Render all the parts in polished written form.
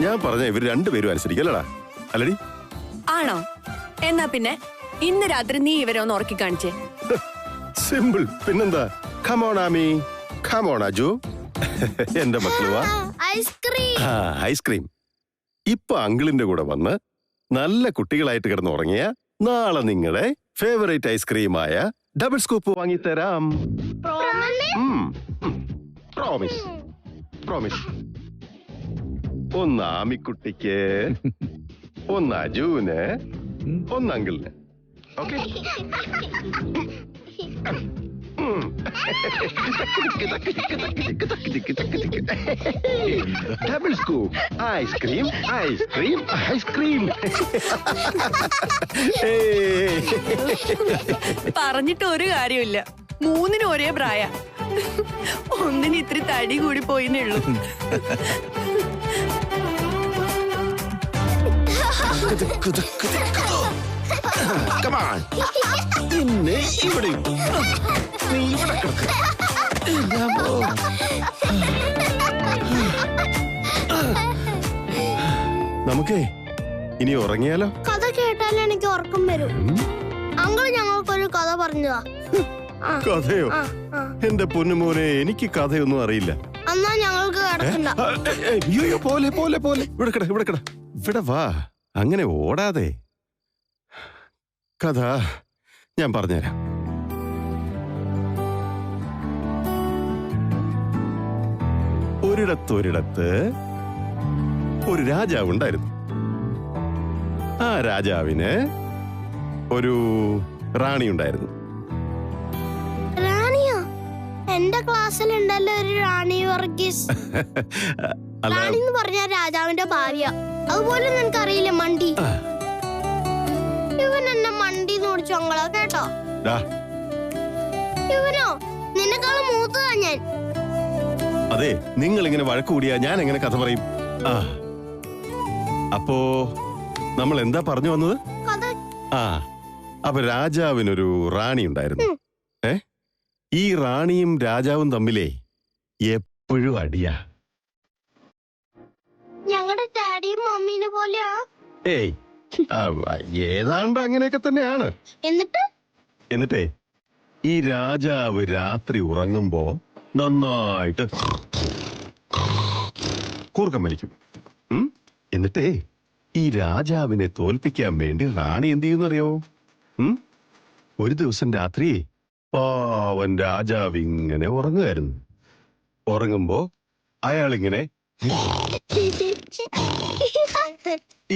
ഞാൻ പറഞ്ഞ ഇവർ രണ്ടുപേരും അനുസരിക്കല്ലടാ, അല്ലടി? ആണോ? എന്നാ പിന്നെ ഇന്ന് രാത്രി നീ ഇവരെ ഒന്ന് ഉറക്കി കാണിച്ചേ. സിമ്പിൾ, പിന്നെന്താ? Come on Ami, come on Aju. എന്റെ മക്കളുവാ. ഐസ്ക്രീം. ഇപ്പൊ അങ്കിളിന്റെ കൂടെ വന്ന് നല്ല കുട്ടികളായിട്ട് കിടന്ന് ഉറങ്ങിയ നാളെ നിങ്ങളുടെ ഫേവറേറ്റ് ഐസ്ക്രീമായ ഡബിൾ സ്കൂപ്പ് വാങ്ങിത്തരാം. Promise, promise. ഒന്ന് ആമിക്കുട്ടിക്ക്, ഒന്ന് അജുവിന്, ഒന്ന് അങ്കിളിന്. Okay? Double scoop ice cream, ice cream, ice cream. പറഞ്ഞിട്ട് ഒരു കാര്യമില്ല, മൂന്നിനും ഒരേ പ്രായ. ഒന്നിന് ഇത്തിരി തടി കൂടി പോയിന്നേ ഉള്ളൂ. നമുക്കേ ഇനി ഉറങ്ങിയാലോ? കഥ കേട്ടാലും എനിക്ക് ഉറക്കം വരും. അങ്കിൾ ഞങ്ങൾക്കൊരു കഥ പറഞ്ഞതാ. കഥയോ? എന്റെ പൊന്നുമോനെ, എനിക്ക് കഥയൊന്നും അറിയില്ല. എന്നാ ഞങ്ങൾക്ക് കിടക്കണ്ട. അയ്യോ, പോലെ പോലെ പോലെ. ഇവിടെ കിട, ഇവിടെ കിട, ഇവിടെ വാ. അങ്ങനെ ഓടാതെ. കഥ ഞാൻ പറഞ്ഞുതരാം. ഒരിടത്തൊരിടത്ത് ഒരു രാജാവ് ഉണ്ടായിരുന്നു. ആ രാജാവിന് ഒരു റാണി ഉണ്ടായിരുന്നു. റാണിയോ? എന്റെ ക്ലാസ്സിലുണ്ടല്ലോ ഒരു റാണി വർഗീസ്. റാണി എന്ന് പറഞ്ഞ രാജാവിന്റെ ഭാര്യ. അതുപോലെ നിനക്കറിയില്ല മണ്ടി. ഇവൻ എന്നെ മണ്ടി നോടിച്ചു അങ്ങളാ, കേട്ടോ? ഇവനോ നിന്നെക്കാളും മൂത്തതാ ഞാൻ. അതെ, നിങ്ങൾ ഇങ്ങനെ വഴക്ക് കൂടിയാ ഞാൻ എങ്ങനെ കഥ പറയും? അപ്പോ നമ്മൾ എന്താ പറഞ്ഞു വന്നത്? അപ്പൊ രാജാവിനൊരു റാണി ഉണ്ടായിരുന്നു. ഈ റാണിയും രാജാവും തമ്മിലേ എപ്പോഴും അടിയാ. ഞങ്ങളുടെ ഡാഡിയും മമ്മീനെ പോലെയാ. ഏയ്, ഏതാണ്ട് അങ്ങനെയൊക്കെ തന്നെയാണ്. എന്നിട്ടേ ഈ രാജാവ് രാത്രി ഉറങ്ങുമ്പോ നന്നായിട്ട് കൂർക്കം വലിക്കും. എന്നിട്ടേ ഈ രാജാവിനെ തോൽപ്പിക്കാൻ വേണ്ടി റാണി എന്ത് ചെയ്യുന്നറിയോ? ഒരു ദിവസം രാത്രി പാവൻ രാജാവ് ഇങ്ങനെ ഉറങ്ങുമായിരുന്നു. ഉറങ്ങുമ്പോ അയാളിങ്ങനെ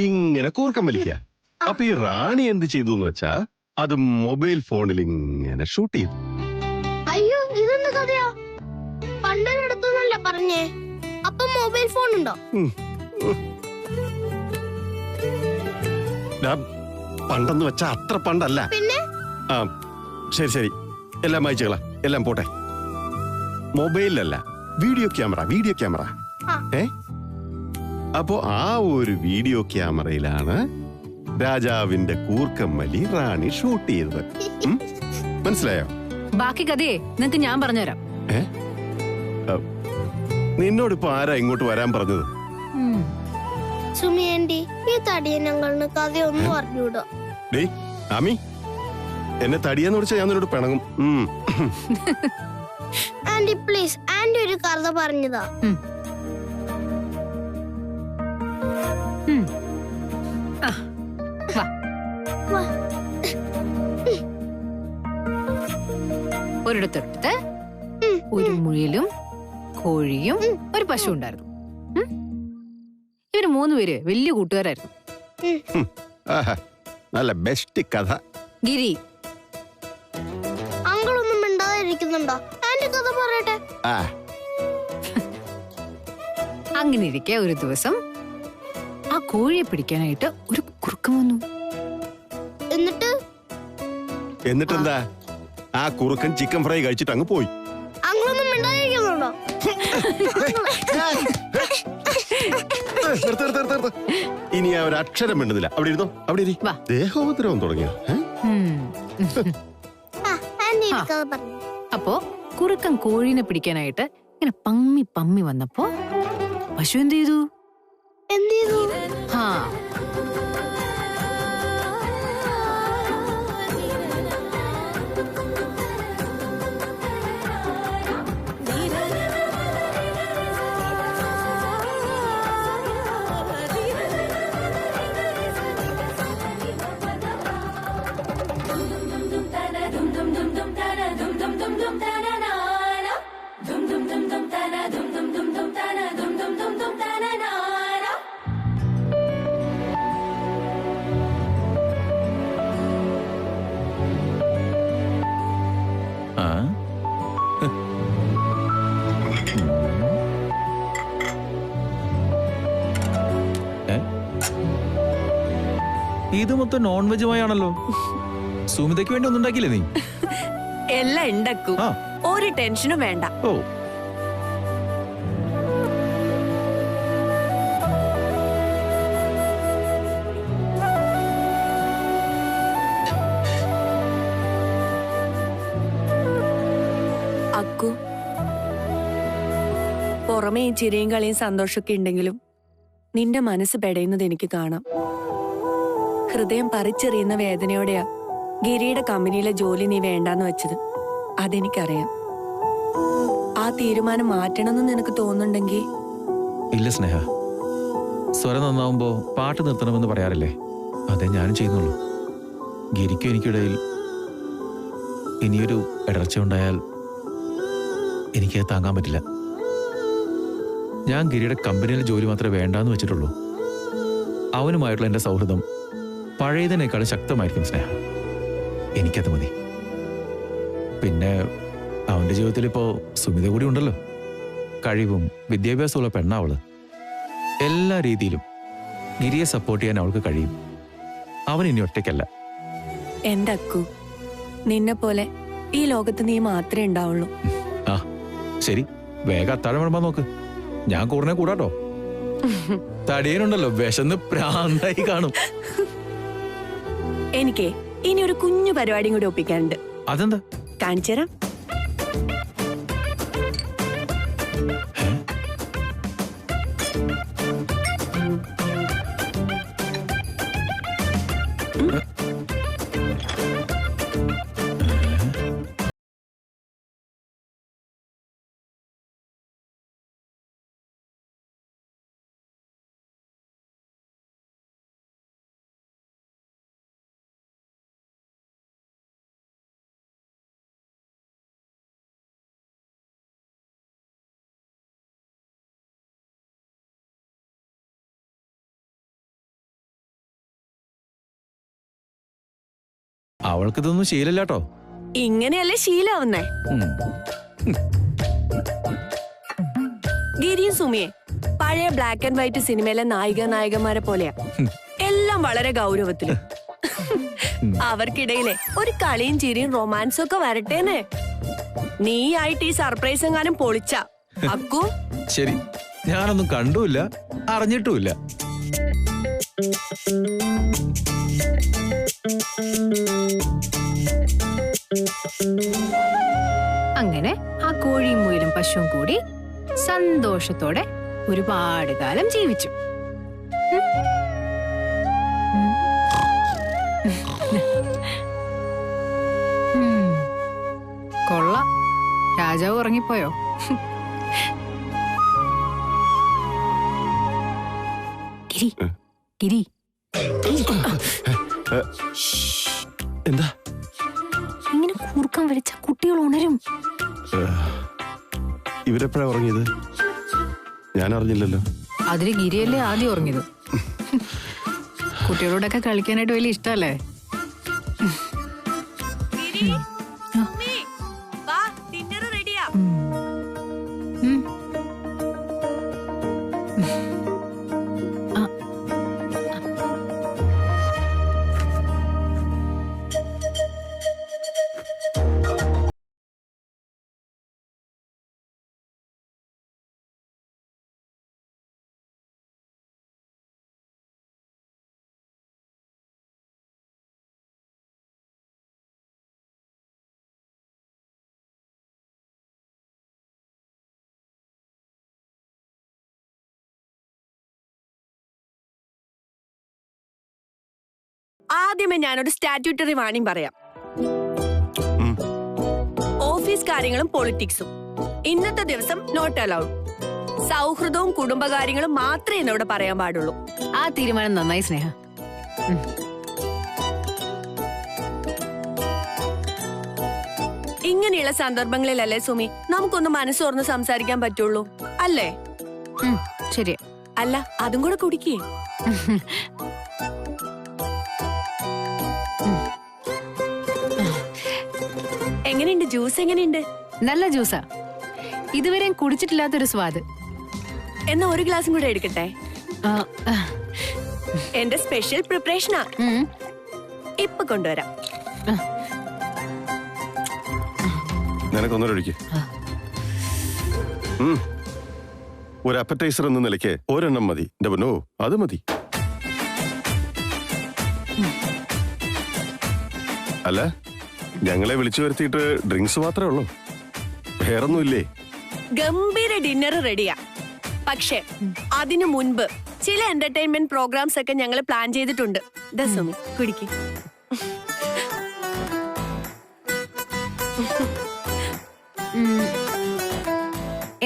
ഇങ്ങനെ കൂർക്കം വലിക്ക. അപ്പൊ ഈ റാണി എന്ത് ചെയ്തു എന്ന് വെച്ചാ അത് മൊബൈൽ ഫോണിൽ ഇങ്ങനെ ഷൂട്ട് ചെയ്തു. അയ്യോ, ഇതെന്ത് കഥയാ? പണ്ടൊരിടത്തുനിന്നല്ല പറഞ്ഞേ. അപ്പൊ മൊബൈൽ ഫോൺ ഉണ്ടോ? പണ്ടെന്ന് വെച്ചാ അത്ര പണ്ടല്ല. പിന്നെ ശരി ശരി, എല്ലാം വായിച്ചുകളാ, എല്ലാം പോട്ടെ. മൊബൈലിലല്ല, വീഡിയോ ക്യാമറ, വീഡിയോ ക്യാമറ. അപ്പോ ആ ഒരു വീഡിയോ ക്യാമറയിലാണ് രാജാവിന്റെ കൂർക്കം വലി റാണി ഷൂട്ട് ചെയ്തത്. മനസ്സിലായോ? ബാക്കി കഥയെ നിങ്ങക്ക് ഞാൻ പറഞ്ഞുതരാം. നിന്നോടിപ്പോ ആരാ ഇങ്ങോട്ട് വരാൻ പറഞ്ഞത്? സുമിയന്റി, ഈ തടിയനങ്ങളിന് കഥയൊന്നും അറിഞ്ഞൂടോ. ആമി, എന്നെ തടിയെന്ന് വിളിച്ചാ ഞാൻ നിന്നോട് പിണങ്ങും. ആന്റി പ്ലീസ്, ആന്റി ഒരു കഥ പറഞ്ഞതാ. ഒരിടത്തൊരിടത്ത് ഒരു മുയലും കോഴിയും ഒരു പശു ഉണ്ടായിരുന്നു. ഇവര് മൂന്നുപേര് വലിയ കൂട്ടുകാരായിരുന്നു. നല്ല ബെസ്റ്റ് കഥ. ഗിരി, അങ്കിളൊന്നും മിണ്ടാതിരിക്കുന്നുണ്ടോ? ആന്റി കഥ പറയട്ടെ. അങ്ങനെ ഇരിക്കെ ഒരു ദിവസം ആ കോഴിയെ പിടിക്കാനായിട്ട് ഒരു കുറുക്കം വന്നു. എന്നിട്ടെന്താ? ആ കുറുക്കൻ ചിക്കൻ ഫ്രൈ കഴിച്ചിട്ട് അങ്ങ് പോയി. അങ്കിളൊന്നും മിണ്ടാതിരിക്കുന്നുണ്ടോ? ഇനി ആ ഒരു അക്ഷരം മിണ്ടുന്നില്ല. അവിടെ ഇരുന്നോ, അവിടെ ഇരി. ദേഹോപദ്രവം തുടങ്ങിയോ? അപ്പോ കുറുക്കൻ കോഴീനെ പിടിക്കാനായിട്ട് ഇങ്ങനെ പമ്മി പമ്മി വന്നപ്പോ പശു എന്ത് ചെയ്തു? ഇത് മൊത്തം നോൺ വെജുമായാണല്ലോ. സുമിതയ്ക്ക് വേണ്ടി ഒന്നും ഉണ്ടാക്കിയില്ലേ നീ? എല്ലാം ഉണ്ടാക്കൂ, ആ. ഒരു ടെൻഷനും വേണ്ട. ഓ, അക്കു, പുറമേ ഈ ചിരിയും കളിയും സന്തോഷമൊക്കെ ഉണ്ടെങ്കിലും നിന്റെ മനസ്സ് പെടയുന്നത് എനിക്ക് കാണാം. ഹൃദയം പറിച്ചെറിയുന്ന വേദനയോടെയാ ഗിരിയുടെ കമ്പനിയിലെ ജോലി നീ വേണ്ടാന്ന് വെച്ചത്. അതെനിക്കറിയാം. ആ തീരുമാനം മാറ്റണമെന്ന് നിനക്ക് തോന്നുന്നുണ്ടെങ്കിൽ. ഇല്ല സ്നേഹ, സ്വരം നന്നാവുമ്പോ പാട്ട് നിർത്തണമെന്ന് പറയാറില്ലേ, അതേ ഞാനും ചെയ്യുന്നുള്ളൂ. ഗിരിക്കും എനിക്കിടയിൽ ഇനിയൊരു ഇടർച്ച ഉണ്ടായാൽ എനിക്ക് താങ്ങാൻ പറ്റില്ല. ഞാൻ ഗിരിയുടെ കമ്പനിയിലെ ജോലി മാത്രമേ വേണ്ടാന്ന് വെച്ചിട്ടുള്ളൂ. അവനുമായിട്ടുള്ള എന്റെ സൗഹൃദം പഴയതിനേക്കാൾ ശക്തമായിരിക്കും സ്നേഹ. എനിക്കത് മതി. പിന്നെ അവന്റെ ജീവിതത്തിൽ ഇപ്പോ സുമിത കൂടി ഉണ്ടല്ലോ. കഴിവും വിദ്യാഭ്യാസമുള്ള പെണ്ണാവള്. എല്ലാ രീതിയിലും ഗിരിയെ സപ്പോർട്ട് ചെയ്യാൻ അവൾക്ക് കഴിയും. അവൻ ഇനി ഒറ്റയ്ക്കല്ല. എന്റെ അക്കു, നിന്നെ പോലെ ഈ ലോകത്ത് നീ മാത്രമേ ഉണ്ടാവുള്ളൂ. ആ ശരി, വേഗം അത്താഴം വിളമ്പാൻ നോക്ക്. ഞാൻ കൂടനെ കൂടാട്ടോ. തടിയനുണ്ടല്ലോ, വിശന്ന് പ്രാന്തായി കാണും. എനിക്ക് ഇനി ഒരു കുഞ്ഞു പരിപാടിയും കൂടി ഒപ്പിക്കാനുണ്ട്. അതെന്താ? കാണിച്ചുതരാം. അവൾക്കിതൊന്നും ശീലല്ലാട്ടോ. ഇങ്ങനെയല്ലേ ശീലാവുന്നേ. ഗിരിയും സുമിയെ പഴയ ബ്ലാക്ക് ആൻഡ് വൈറ്റ് സിനിമയിലെ നായികമാരെ പോലെയാ. എല്ലാം വളരെ ഗൗരവത്തില്. അവർക്കിടയിലെ ഒരു കളിയും ചിരിയും റൊമാൻസും ഒക്കെ വരട്ടേനെ. നീ ആയിട്ട് ഈ സർപ്രൈസ് എങ്ങാനും പൊളിച്ച അക്കു. ശരി, ഞാനൊന്നും കണ്ടുമില്ല അറിഞ്ഞിട്ടുമില്ല. അങ്ങനെ ആ കോഴിയും മുയലും പശുവും കൂടി സന്തോഷത്തോടെ ഒരുപാട് കാലം ജീവിച്ചു. കൊള്ളാം, രാജാവ് ഉറങ്ങിപ്പോയോ? ഗിരി, ഗിരി, എന്താ? ഇങ്ങനെ കൂർക്കം വിളിച്ച കുട്ടികൾ ഉണരും. ഇവരെപ്പോഴാ ഉറങ്ങിയത്? ഞാൻ അറിഞ്ഞില്ലല്ലോ. അതില് ഗിരിയല്ലേ ആദ്യം ഉറങ്ങിയത്. കുട്ടികളോടൊക്കെ കളിക്കാനായിട്ട് വലിയ ഇഷ്ടല്ലേ? ആദ്യമേ ഞാനൊരു സ്റ്റാറ്റ്യൂട്ടറി വാണിംഗ് പറയാം. ഓഫീസ് കാര്യങ്ങളും പൊളിറ്റിക്സും ഇന്നത്തെ ദിവസം നോട്ട് അലൗഡ്. സൗഹൃദവും കുടുംബകാര്യങ്ങളും മാത്രമേ ഇന്നിവിടെ പറയാൻ പാടുള്ളൂ. ആ തീരുമാനം നന്നായി സ്നേഹ. ഇങ്ങനെയുള്ള സന്ദർഭങ്ങളിലല്ലേ സുമി നമുക്കൊന്ന് മനസ്സ് തുറന്ന് സംസാരിക്കാൻ പറ്റുള്ളൂ, അല്ലേ? ശരി. അല്ല, അതും കൂടെ കുടിക്കേ. എങ്ങനെയുണ്ട് ജ്യൂസ്? എങ്ങനെയുണ്ട്? നല്ല ജ്യൂസാ. ഇതുവരെ കുടിച്ചിട്ടില്ലാത്തൊരു സ്വാദ്. എന്നാ ഒരു ഗ്ലാസും കൂടെ എടുക്കട്ടെ? എന്റെ സ്പെഷ്യൽ പ്രിപ്പറേഷനാ. ഇപ്പൊ കൊണ്ടുവരാം. നിനക്കൊന്നൊഴിക്ക്. ഒരു അപ്പറ്റൈസർ എന്ന നിലയ്ക്ക് ഒരെണ്ണം മതി. നോ, അത് മതി. അല്ല, ഞങ്ങളെ വിളിച്ചു വരുത്തിയിട്ട് ഡ്രിങ്ക്സ് മാത്രമേ ഉള്ളൂ, വേറൊന്നുമില്ലേ? ഗംഭീര ഡിന്നർ റെഡിയാ. പക്ഷേ അതിനു മുൻപ് ചില എന്റർടൈൻമെന്റ് പ്രോഗ്രാംസ് ഒക്കെ ഞങ്ങൾ പ്ലാൻ ചെയ്തിട്ടുണ്ട്. ദസുമി കുടിക്ക്.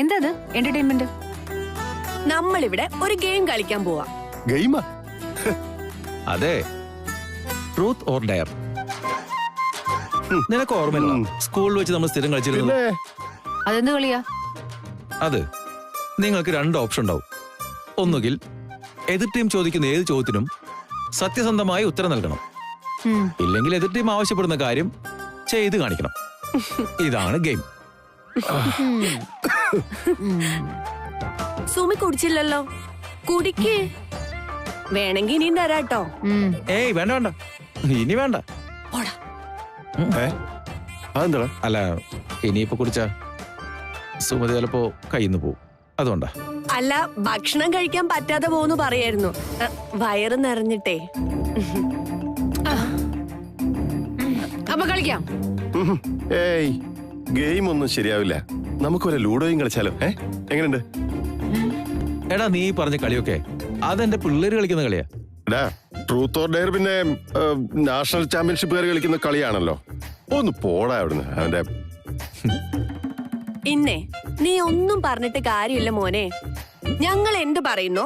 എന്താ എന്റർടൈൻമെന്റ്? നമ്മളിവിടെ ഒരു ഗെയിം കളിക്കാൻ പോവാ. ഗെയിമാ? അതെ, ട്രൂത്ത് ഓർ ഡയർ. നിനക്ക് ഓർമ്മയില്ല സ്കൂളിൽ വെച്ച് നമ്മൾ സ്ഥിരം കളിച്ചിരുന്നത്? അതെന്ത് കളിയാ? അത് നിങ്ങൾക്ക് 2 ഓപ്ഷൻ ഉണ്ടാവും. ഒന്നുകിൽ എതിർ ടീം ചോദിക്കുന്ന ഏത് ചോദ്യത്തിനും സത്യസന്ധമായി ഉത്തരം നൽകണം, ഇല്ലെങ്കിൽ എതിർ ടീം ആവശ്യപ്പെടുന്ന കാര്യം ചെയ്ത് കാണിക്കണം. ഇതാണ് ഗെയിം. സുമി കുടിച്ചില്ലല്ലോ, കുടിക്ക്. വേണമെങ്കിൽ ഇനിയും തരാട്ടോ. ഏയ് വേണ്ട വേണ്ട, ഇനി വേണ്ട. അതെന്താ? അല്ല, ഇനിയിപ്പോ കുടിച്ചാ സുമതി ചിലപ്പോ കയ്യിന്ന് പോവും, അതുകൊണ്ടാ. അല്ല, ഭക്ഷണം കഴിക്കാൻ പറ്റാതെ പോന്നു പറയായിരുന്നു. വയറ് നിറഞ്ഞിട്ടേ. അപ്പൊ കളിക്കാം. ഏയ്, ഗെയിം ഒന്നും ശരിയാവില്ല. നമുക്കൊരു ലൂഡോയും കളിച്ചാലോ? എങ്ങനെയുണ്ട്? എടാ, നീ പറഞ്ഞ കളിയൊക്കെ അതെന്റെ പിള്ളേര് കളിക്കുന്ന കളിയാ. എടാ, ട്രൂത്ത് ഓർ ഡെയർ പിന്നെ നാഷണൽ ചാമ്പ്യൻഷിപ്പുകാർ കളിക്കുന്ന കളിയാണല്ലോ. ഒന്ന് പോടാ അവിടുന്ന്. അവന്റെ ഇന്നേ നീ ഒന്നും പറഞ്ഞിട്ട് കാര്യമില്ല മോനെ. ഞങ്ങൾ എന്ത് പറയുന്നു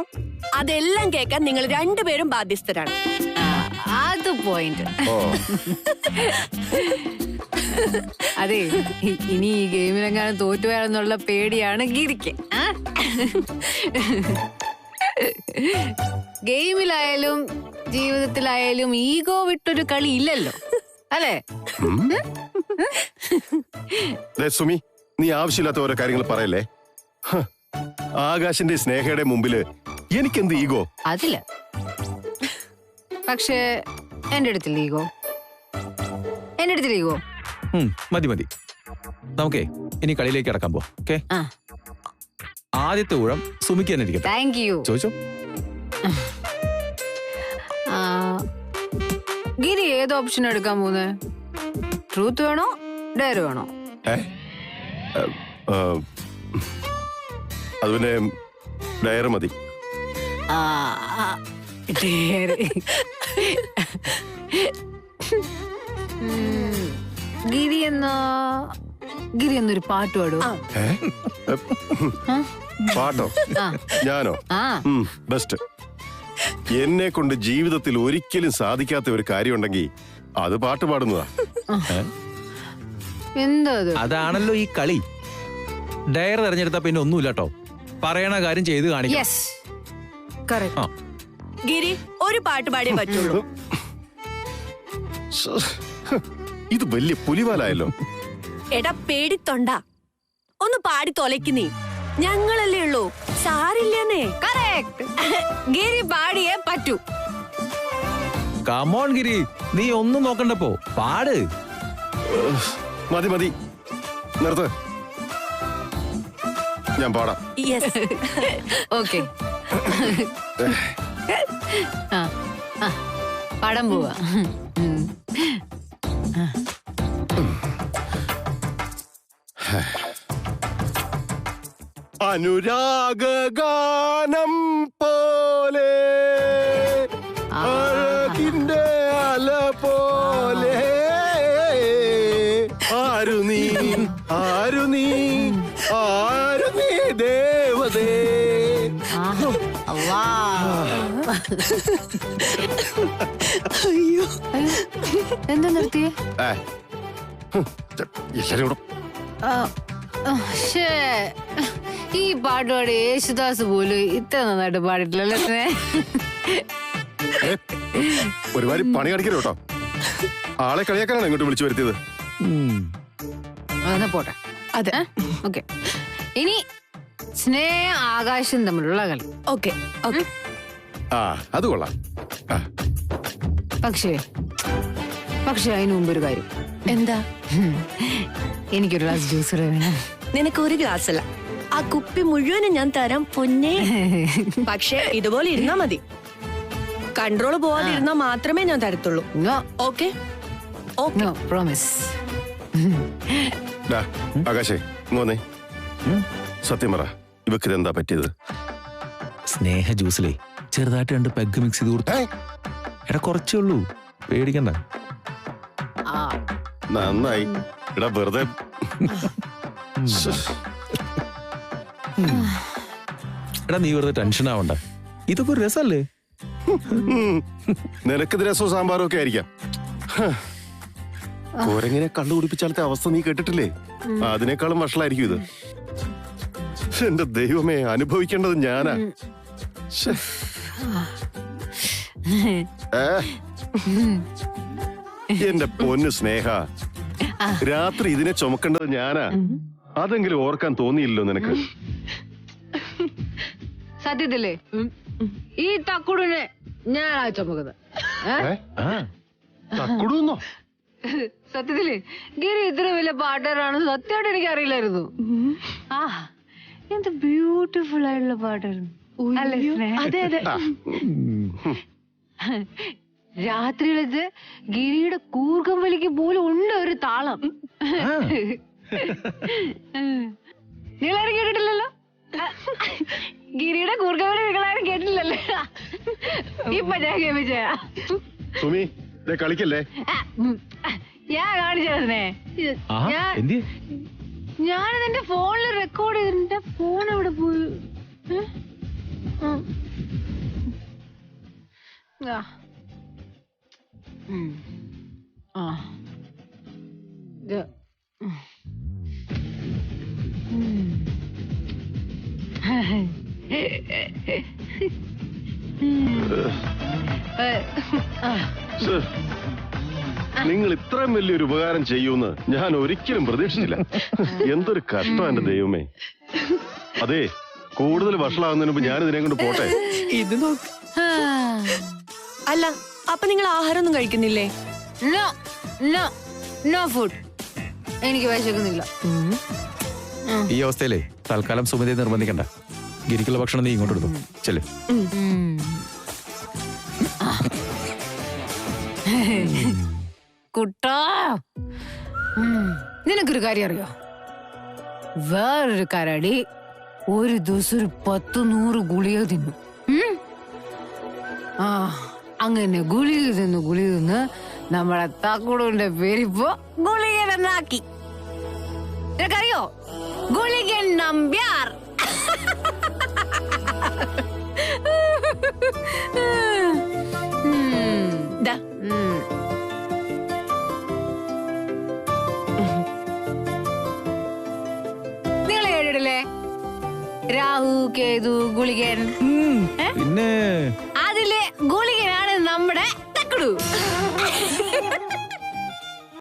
അതെല്ലാം കേൾക്കാൻ നിങ്ങൾ രണ്ടുപേരും ബാധ്യസ്ഥരാണ്. അത് പോയിന്റ്. ഓ, അതെ, ഇനി ഈ ഗെയിമിലെങ്ങാനും തോറ്റുപോയാലെന്നുള്ള പേടിയാണ് ഗിരിക്ക്. ഗെയിമിലായാലും ജീവിതത്തിലായാലും ഈഗോ വിട്ടൊരു കളി ഇല്ലല്ലോ, അല്ലേ? സുമി, നീ ആവശ്യമില്ലാത്ത ഓരോ കാര്യങ്ങൾ പറയല്ലേ. ആകാശിന്റെ സ്നേഹയുടെ മുമ്പില് എനിക്കെന്ത് ഈഗോ? അതില്ല, പക്ഷേ എന്റെ അടുത്തില്ല ഈഗോ. എന്റെ അടുത്തില്ല ഈഗോ. മതി മതി, നമുക്കേ ഇനി കളിയിലേക്ക് കിടക്കാൻ പോവാം. ഓക്കെ, ആദ്യത്തെ ഊഴം സുമിക്ക് തന്നെ ഇരിക്കട്ടെ. Thank you. ചോദിച്ചോ. ഗിരി ഏത് ഓപ്ഷൻ എടുക്കാൻ പോകുന്നത്? ട്രൂത്ത് വേണോ ഡെയർ വേണോ? അത് പിന്നെ ഡയർ മതി. ഡെയർ. ഗിരി എന്നൊരു പാട്ട് പാടൂ. പാട്ടോ? ഞാനോ? ബെസ്റ്റ്. എന്നെ കൊണ്ട് ജീവിതത്തിൽ ഒരിക്കലും സാധിക്കാത്ത ഒരു കാര്യം ഉണ്ടെങ്കിൽ അത് പാട്ട് പാടുന്നതാ. എന്താ? അതാണല്ലോ ഈ കളി. ഡയർ തെരഞ്ഞെടുത്താ പിന്നെ ഒന്നുമില്ലാട്ടോ, പറയണ കാര്യം ചെയ്ത് കാണിക്കാം. ഗിരി, ഒരു പാട്ട് പാടിയേ പറ്റുള്ളൂ. ഇത് വലിയ പുലിവാലായല്ലോ. എടാ പേടിത്തൊണ്ട, ഒന്ന് പാടി തൊലയ്ക്കുന്നേ. ഞങ്ങളല്ലേ ഉള്ളൂ, സാരില്ലെന്നേ. കറക്റ്റ്. ഗിരി പാടിയേ പറ്റൂ. കമോൺ ഗിരി, നീ ഒന്നും നോക്കണ്ടപ്പോ പാട്. മതി മതി, നിർത്ത്. ഞാൻ പാടാം. യെസ്. ഓക്കെ, പാടാൻ പോവാ. അനുരാഗാനം പോലെ അഴകിന്റെ അല പോലെ ആരു നീ ആരു നീ ആരു നീ ദേവതേ. അയ്യോ, എന്താ നിർത്തിയേ? എല്ലാരും കൂടെ ഈ പാട്ടോടെ യേശുദാസ് പോലും ഇത്ര നന്നായിട്ട് പാടിട്ടില്ലല്ലേ? ഒരുപാട് പണി കാണിക്കരുത് കേട്ടോ. ആളെ കളിയാക്കാനാണ് ഇങ്ങോട്ട് വിളിച്ചു വരുത്തിയത്. എന്നാ പോട്ടെ. അതെ, ഓക്കെ. ഇനി സ്നേഹ ആകാശം തമ്മിലുള്ള കളി. Okay okay. ആ അത് കൊള്ളാം. ആ, പക്ഷേ അതിനു മുമ്പ് ഒരു കാര്യം. എന്താ? എനിക്കൊരു ഗ്ലാസ് ജ്യൂസ് വേണം. നിനക്ക് ഒരു ഗ്ലാസ് അല്ല, ആ കുപ്പി മുഴുവനും ഞാൻ തരാം പൊന്നേ. പക്ഷെ ഇതുപോലെ ഇരുന്നാ മതി. കൺട്രോൾ പോവാതെ ഇരുന്നാ മാത്രമേ ഞാൻ തരത്തുള്ളൂ. ഓക്കെ? No promise. ഡാ, ആകാശേ ഇങ്ങോന്നേ. സത്യം പറ, ഇവക്ക് ഇതെന്താ പറ്റിയത്? സ്നേഹ ജ്യൂസിലേ ചെറുതായിട്ട് 2 പെഗ് മിക്സ് ചെയ്ത് കൊടുത്തേ. എടാ കുറച്ചേ ഉള്ളൂ, പേടിക്കണ്ട. നന്നായി. എടാ വെറുതെ എടാ നീ വെറുതെ ടെൻഷൻ ആവണ്ട, ഇതൊക്കെ ഒരു രസല്ലേ. നിനക്കിത് രസവും സാമ്പാറും ഒക്കെ ആയിരിക്കാം. കോരങ്ങനെ കണ്ടുപിടിപ്പിച്ചാലത്തെ അവസ്ഥ നീ കേട്ടിട്ടില്ലേ? അതിനേക്കാളും വഷളായിരിക്കും ഇത്. എന്റെ ദൈവമേ, അനുഭവിക്കേണ്ടത് ഞാനാ. ശ്ശെ. എന്റെ പൊന്നു സ്നേഹ, രാത്രി ഇതിനെ ചുമക്കേണ്ടത് ഞാനാ. അതെങ്കിലും ഓർക്കാൻ തോന്നിയില്ലല്ലോ നിനക്ക്? സത്യത്തില്ലേ ഈ തക്കുടിനെ ഞാനാ ചുമക്കുന്നത്. തക്കുടുന്നോ? സത്യത്തില് ഗിരി ഇത്ര വലിയ പാട്ടുകാരാണ് സത്യമായിട്ട് എനിക്ക് അറിയില്ലായിരുന്നു. ആ എന്ത് ബ്യൂട്ടിഫുൾ ആയിട്ടുള്ള പാട്ടായിരുന്നു അല്ലേ സ്നേഹ? അതെ അതെ. രാത്രിയിലത് ഗിരിയുടെ കൂർക്കം വലിക്ക് പോലും ഉണ്ട് ഒരു താളം. നിങ്ങളാരും കേട്ടിട്ടില്ലല്ലോ? ഗിരിയുടെ കൂർക്കം വലി നിങ്ങളാരും കേട്ടില്ലല്ലേ? ഇപ്പൊ ഞാൻ കേൾപ്പിച്ച സുമി കളിക്കല്ലേ? ഞാൻ കാണിച്ചേ. ഞാനത് എന്റെ ഫോണിൽ റെക്കോർഡ് ചെയ്തിട്ട് എന്റെ ഫോൺ എവിടെ പോയി? നിങ്ങൾ ഇത്രയും വലിയൊരു ഉപകാരം ചെയ്യൂന്ന് ഞാൻ ഒരിക്കലും പ്രതീക്ഷിച്ചില്ല. എന്തൊരു കഷ്ടം എന്റെ ദൈവമേ. അതെ, കൂടുതൽ വഷളാവുന്നതിന് മുമ്പ് ഞാൻ ഇതിനെ കൊണ്ട് പോട്ടെ. ഇത് നോക്ക്. അല്ല, അപ്പൊ നിങ്ങൾ ആഹാരമൊന്നും കഴിക്കുന്നില്ലേ? No food. എനിക്ക് വിശക്കുന്നില്ല. ഈ അവസ്ഥയിലേ തൽക്കാലം സുമതിയെ നിർബന്ധിക്കണ്ട. ഗിരിക്കുള്ള ഭക്ഷണം നീ ഇങ്ങോട്ട് എടുത്തു ചെല്ലേ. കുട്ടാ, നിനക്കൊരു കാര്യം അറിയോ? വേറൊരു കരടി ഒരു ദിവസം ഒരു 10-100 ഗുളിക തിന്നു. അങ്ങനെ ഗുളിക തിന്ന് നമ്മളെ തക്കുടിന്റെ പേരിപ്പോ ഗുളികനാക്കി. നിനക്കറിയോ? ഗുളികൻ നമ്പ്യാർ. നിങ്ങളെ കേട്ടിട്ടില്ലേ? രാഹു കേതു ഗുളികൻ. പിന്നെ